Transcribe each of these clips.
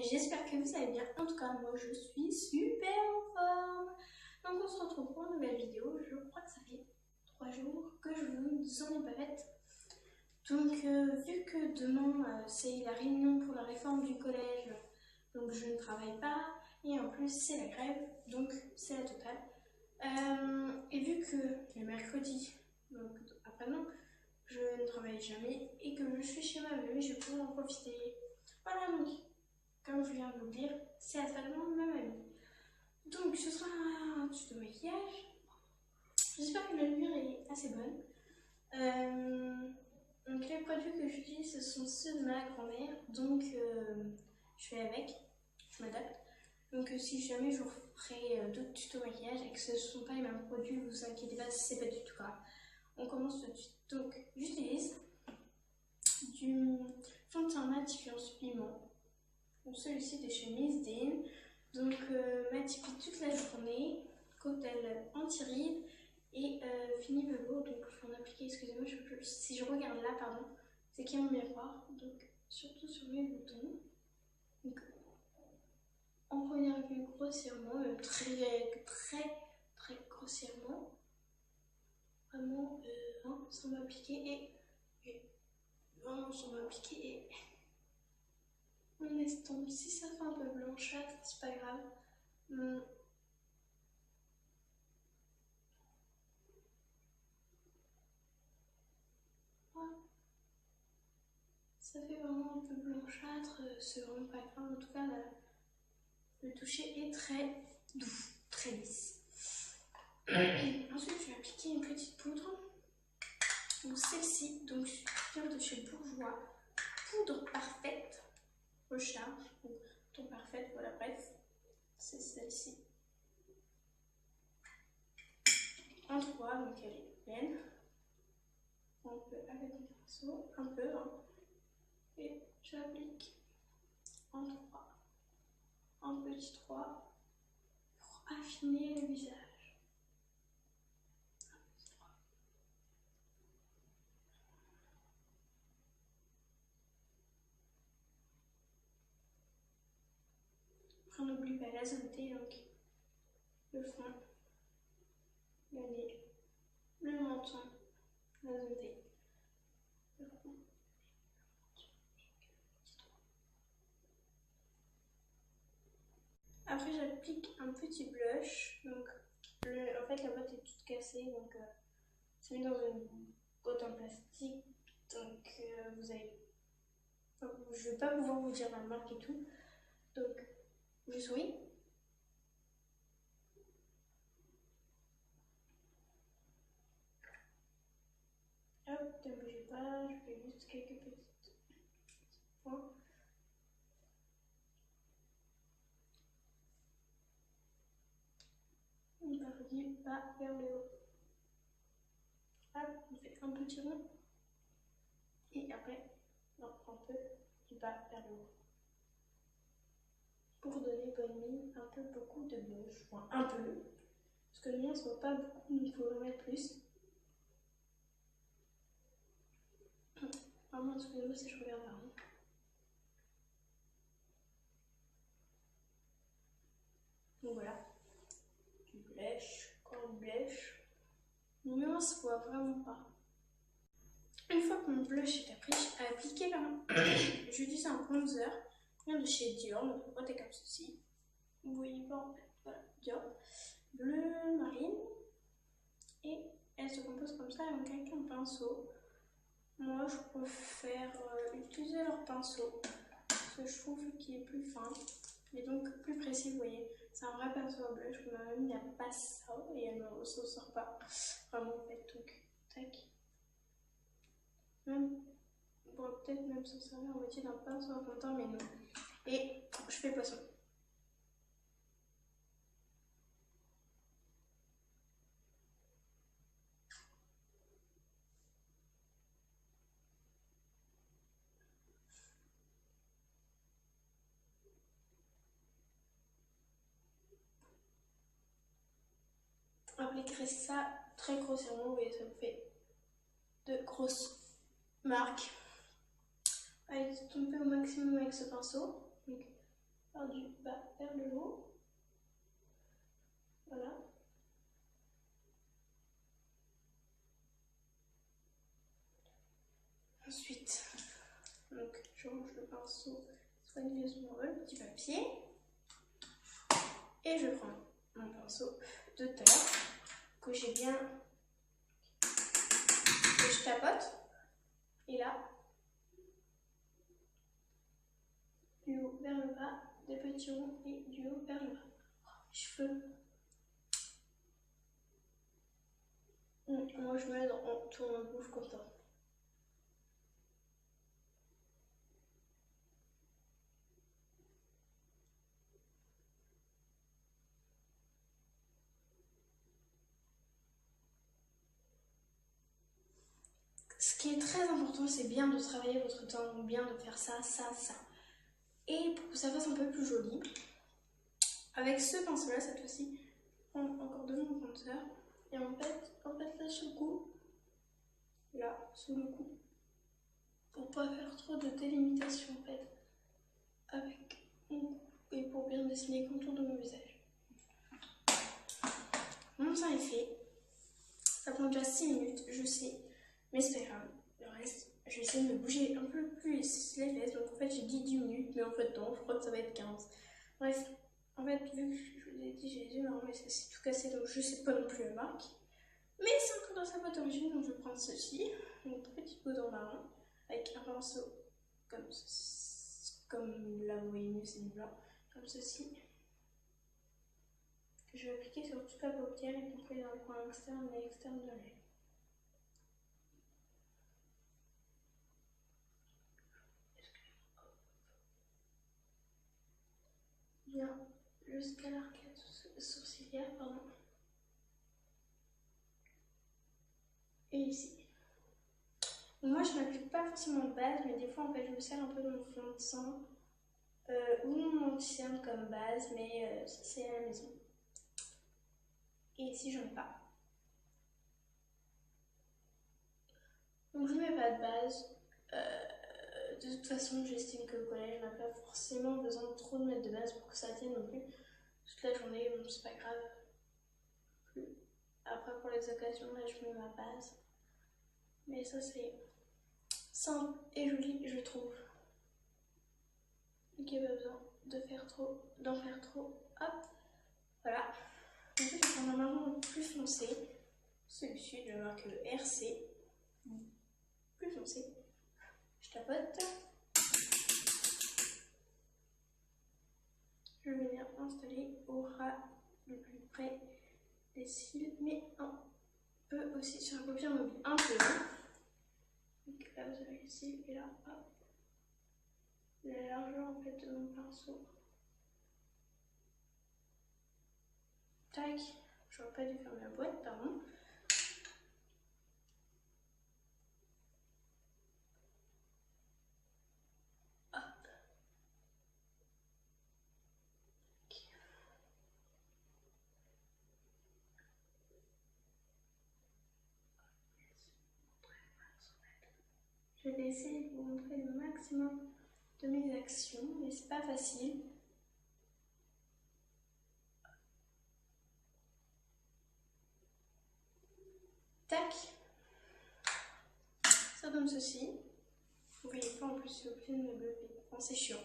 et j'espère que vous allez bien. En tout cas, moi je suis super en forme. Donc on se retrouve pour une nouvelle vidéo. Je crois que ça fait 3 jours que je vous en ai pas faite. Donc vu que demain c'est la réunion pour la réforme du collège, donc je ne travaille pas et en plus c'est la grève, donc c'est la totale. Et vu que le mercredi, donc après-demain, je ne travaille jamais et que je suis chez ma mamie, je peux en profiter. Voilà, donc comme je viens de vous le dire, c'est la salle de ma mamie. Donc ce sera un tuto maquillage. J'espère que la lumière est assez bonne. Donc les produits que j'utilise, ce sont ceux de ma grand-mère, donc je fais avec, je m'adapte. Donc si jamais je vous ferai d'autres tutos maquillage et que ce ne sont pas les mêmes produits, vous inquiétez pas, c'est pas du tout grave. On commence tout de suite. Donc j'utilise du fond de teint matifiant piment. Donc celui-ci de chez Miss Dean. Donc matifie toute la journée, cocktail anti-rides et fini velours. Donc il faut en appliquer, excusez-moi, si je regarde là, pardon, c'est qu'il y a un miroir. Donc surtout sur mes boutons. Donc, en première vue grossièrement, même très grossièrement, vraiment sans m'appliquer et vraiment sans m'appliquer et on estompe. Si ça fait un peu blanchâtre, c'est pas grave. Ça fait vraiment un peu blanchâtre, c'est vraiment pas grave. En tout cas, le toucher est très doux, très lisse. Ensuite, je vais appliquer une petite poudre. Donc celle-ci, donc vient de chez Bourjois, poudre parfaite, recharge, donc ton parfaite, voilà, bref, c'est celle-ci. En 3, donc elle est pleine. On peut avec un pinceau, un peu, et j'applique en 3, en petit 3, pour affiner le visage. On n'oublie pas la zone-T, donc le front, le nez, le menton, la zone-T, le front. Après j'applique un petit blush, donc en fait la boîte est toute cassée, donc c'est mis dans une boîte en plastique, donc vous avez, enfin, je ne vais pas pouvoir vous dire la marque et tout, donc je souris. Hop, ne bougez pas, je fais juste quelques petits points. On part du bas vers le haut. Hop, on fait un petit rond. Et après, on reprend un peu du bas vers le haut. Pour donner bonne mine, un peu beaucoup de blush. Enfin, un peu. Parce que le mien ne se voit pas beaucoup, donc il faut en mettre plus. Vraiment, excusez-moi si je regarde par là. Donc voilà. Du blush, encore du blush. Le mien ne se voit vraiment pas. Une fois que mon blush est appliqué, j'utilise un bronzer de chez Dior, donc la boîte est comme ceci. Vous voyez pas en fait, voilà, Dior, bleu marine, et elle se compose comme ça avec un pinceau. Moi je préfère utiliser leur pinceau, parce que je trouve qu'il est plus fin, et donc plus précis, vous voyez. C'est un vrai pinceau à blush, ma mamie n'a pas ça, et elle ne s'en sort pas vraiment en fait, donc tac. Même, on pourrait peut-être même s'en servir en moitié d'un pinceau à fond de teint, mais non. Et je fais poisson. Appliquer ça très grossièrement, vous voyez, ça me fait de grosses marques. Allez, estomper au maximum avec ce pinceau. Donc, par du bas vers le haut. Voilà. Ensuite, donc, je range le pinceau soigneusement dans le petit papier. Et je prends mon pinceau de tout à l'heure, que j'ai bien, que je tapote. Et là, du haut vers le bas, des petits ronds et du haut vers le bas. Les cheveux. Moi, je m'aide en tournant le bouffe comme ça. Ce qui est très important, c'est bien de travailler votre temps, ou bien de faire ça, ça, ça. Et pour que ça fasse un peu plus joli, avec ce pinceau-là, cette fois-ci, je prends encore de mon pointeur. Et en fait là sur le cou, là, sous le cou, pour pas faire trop de délimitation en fait, avec mon cou, et pour bien dessiner le contour de mon visage. Mon teint est fait. Ça prend déjà 6 minutes, je sais, mais c'est pas grave. Le reste, je vais essayer de me bouger un peu plus les fesses. Donc en fait, j'ai dit 10 minutes, mais en fait, non, je crois que ça va être 15. Bref, en fait, vu que je vous ai dit, j'ai les yeux marrons, mais c'est tout cassé, donc je sais pas non plus la marque. Mais c'est encore dans sa boîte d'origine, donc je vais prendre ceci, une petite boîte en marron, avec un pinceau comme ceci, comme là vous voyez mieux, c'est du blanc, comme ceci. Que je vais appliquer sur toute la paupière, y compris dans le coin externe et externe de l'œil. Bien jusqu'à l'arcade sourcilière, pardon. Et ici. Moi, je n'applique pas forcément de base, mais des fois, en fait, je me sers un peu de mon fond de sang ou mon anti-cerne comme base, mais ça, c'est à la maison. Et ici, j'en ai pas. Donc, je mets pas de base. De toute façon, j'estime que le collège n'a pas forcément besoin de trop de mettre de base pour que ça tienne non plus. Toute la journée, bon, c'est pas grave. Après, pour les occasions, là, je mets ma base. Mais ça, c'est simple et joli, je trouve. Donc, il n'y a pas besoin d'en faire trop. Hop, voilà. Ensuite, je vais prendre un marron plus foncé. Celui-ci, je marque le RC. Plus foncé. Je tapote. Je vais venir installer au ras le plus près des cils, mais un peu aussi sur la paupière mobile. Un peu. Donc là, vous avez les cils, et là, hop. La largeur en fait de mon pinceau. Tac. J'aurais pas dû fermer la boîte, pardon. Je vais essayer de vous montrer le maximum de mes actions, mais c'est pas facile. Tac. Ça donne ceci. Vous voyez pas en plus, c'est obligé de me lever. Bon, c'est chiant.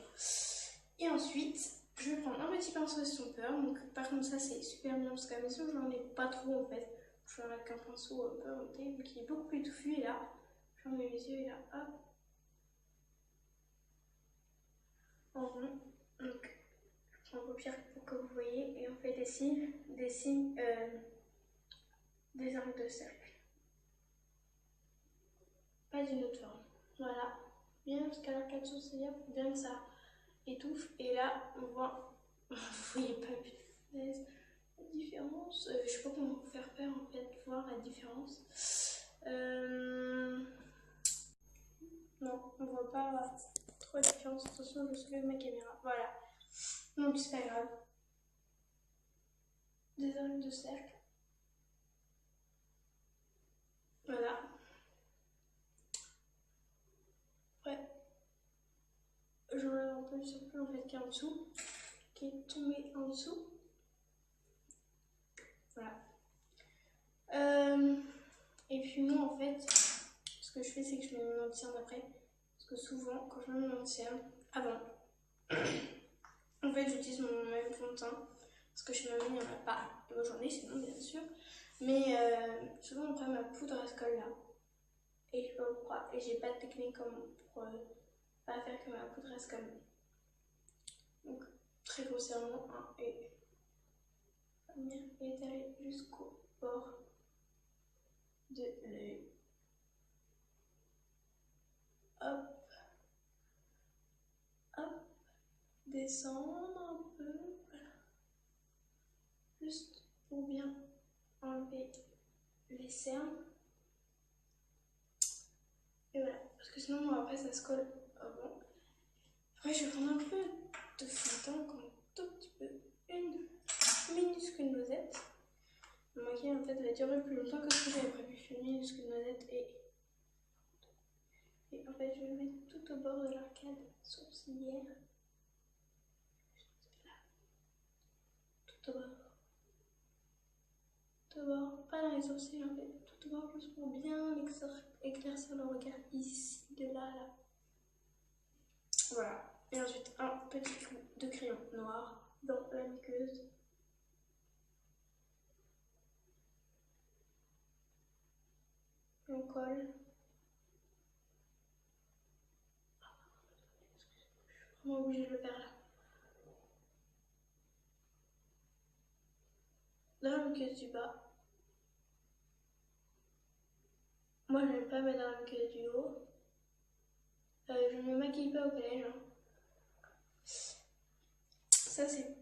Et ensuite, je vais prendre un petit pinceau estompeur. Donc, par contre, ça c'est super bien parce qu'à la maison, j'en ai pas trop en fait. Je fais avec un pinceau un peu monté, donc il est beaucoup plus touffu. Et là, je mets mes yeux et là, hop. En rond. Donc, je prends la paupière pour que vous voyez. Et on fait des signes, des angles de cercle. Pas d'une autre forme. Voilà. Bien jusqu'à l'arcade sourcilière pour bien que ça étouffe. Et là, on voit. Vous voyez pas la différence. Je sais pas comment vous faire faire en fait, voir la différence. Non, on voit pas trop la différence. Attention, je soulève ma caméra. Voilà. Donc c'est pas grave. Des angles de cercle. Voilà. Ouais. J'enlève un peu le surplus en fait qui est en dessous. qui est tombé en dessous. Voilà. Et puis moi en fait, ce que je fais c'est que je mets mon anti-cerne après. Parce que souvent quand je mets mon anti-cerne, avant, en fait j'utilise mon même fond de teint. Parce que chez mamie il n'y en a pas aujourd'hui, sinon bien sûr. Mais souvent après ma poudre elle se colle là. Et je sais pas pourquoi. Et j'ai pas de technique comme pour pas faire que ma poudre elle se colle. Donc très grossièrement, et la lumière est allée jusqu'au bord de l'œil. Hop, hop, descendre un peu, voilà. Juste pour bien enlever les cernes. Et voilà, parce que sinon moi, après ça se colle avant. Après je vais prendre un peu de fond de teint, comme un tout petit peu, une minuscule noisette. Mon maquillage en fait va durer plus longtemps que ce que j'avais prévu. Je fais une minuscule noisette et en fait je vais le mettre tout au bord de l'arcade sourcilière. Là, tout au bord. Tout au bord, pas dans les sourcils en fait, tout au bord juste pour bien éclaircir le regard ici, de là à là. Voilà. Et ensuite un petit coup de crayon noir dans la muqueuse. On colle. Je suis vraiment obligée de le faire là. Dans la muqueuse du bas. Moi je n'aime pas mettre dans la muqueuse du haut. Je ne me maquille pas au collège. Hein. Ça c'est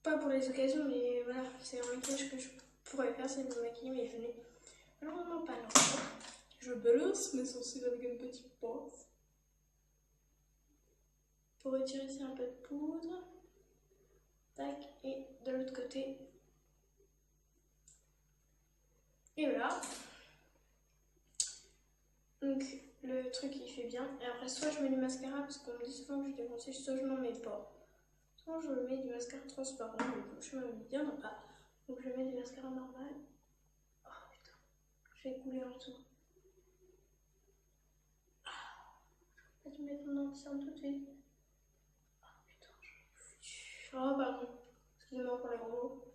pas pour les occasions, mais voilà, c'est un maquillage que je pourrais faire, c'est de me maquiller, mais je n'ai malheureusement pas l'envie. Je brosse mes sourcils avec une petite pince. Pour retirer ici un peu de poudre. Tac, et de l'autre côté. Et voilà. Donc le truc il fait bien. Et après soit je mets du mascara, parce qu'on me dit souvent que je déconseille, soit je n'en mets pas. Soit je mets du mascara transparent, mais je me dis il n'y en a pas. Donc je mets du mascara normal. Oh putain, je vais couler en dessous. Je vais mettre mon anti-cerne tout de suite. Oh putain, j'en ai foutu. Oh pardon, excusez-moi pour les gros mots.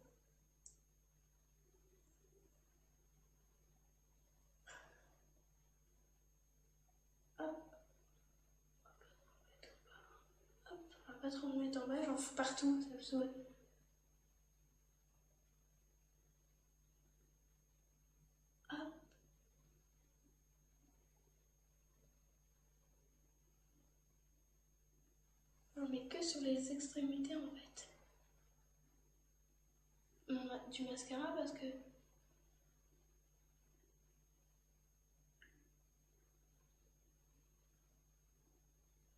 Hop. Hop, on va pas trop me mettre en bas, j'en fous partout, ça me saoule. Hop. On met que sur les extrémités en fait. Du mascara parce que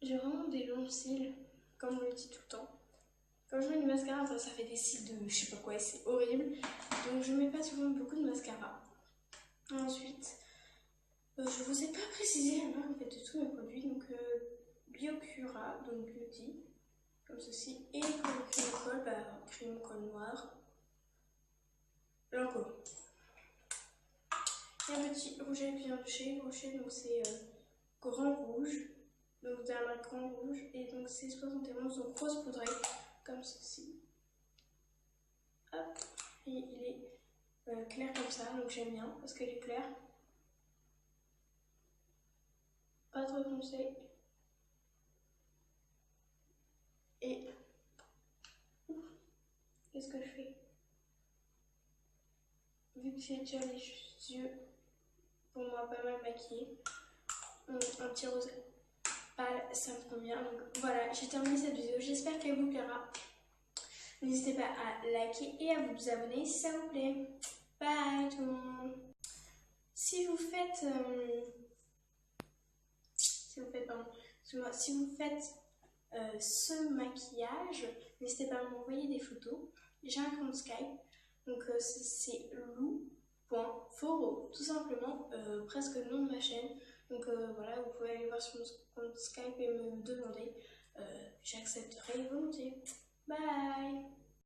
j'ai vraiment des longs cils, comme on le dit tout le temps. Quand je mets du mascara, enfin, ça fait des cils de je sais pas quoi et c'est horrible. Donc je mets pas souvent beaucoup de mascara. Ensuite, je vous ai pas précisé la marque en fait, de tous mes produits. Donc Biocura, donc Beauty, comme ceci. Et pour le crayon colle, crayon colle noir. Lancôme. Et un petit rouge à lèvres de chez Rocher, donc c'est Grand Rouge. Donc de la marque Grand Rouge. Et donc c'est 71, donc rose poudré, comme ceci. Hop, et il est clair comme ça, donc j'aime bien parce qu'il est clair. Pas trop foncé. Et qu'est-ce que je fais? Vu que j'ai déjà les yeux pour moi pas mal maquillés, un petit rose pâle, ça me convient. Donc voilà, j'ai terminé cette vidéo. J'espère qu'elle vous plaira. N'hésitez pas à liker et à vous abonner si ça vous plaît. Bye tout le monde. Si vous faites ce maquillage, n'hésitez pas à m'envoyer des photos. J'ai un compte Skype, donc c'est lou.foro, tout simplement, presque le nom de ma chaîne. Donc voilà, vous pouvez aller voir sur mon compte Skype et me demander, j'accepterai volontiers. Bye.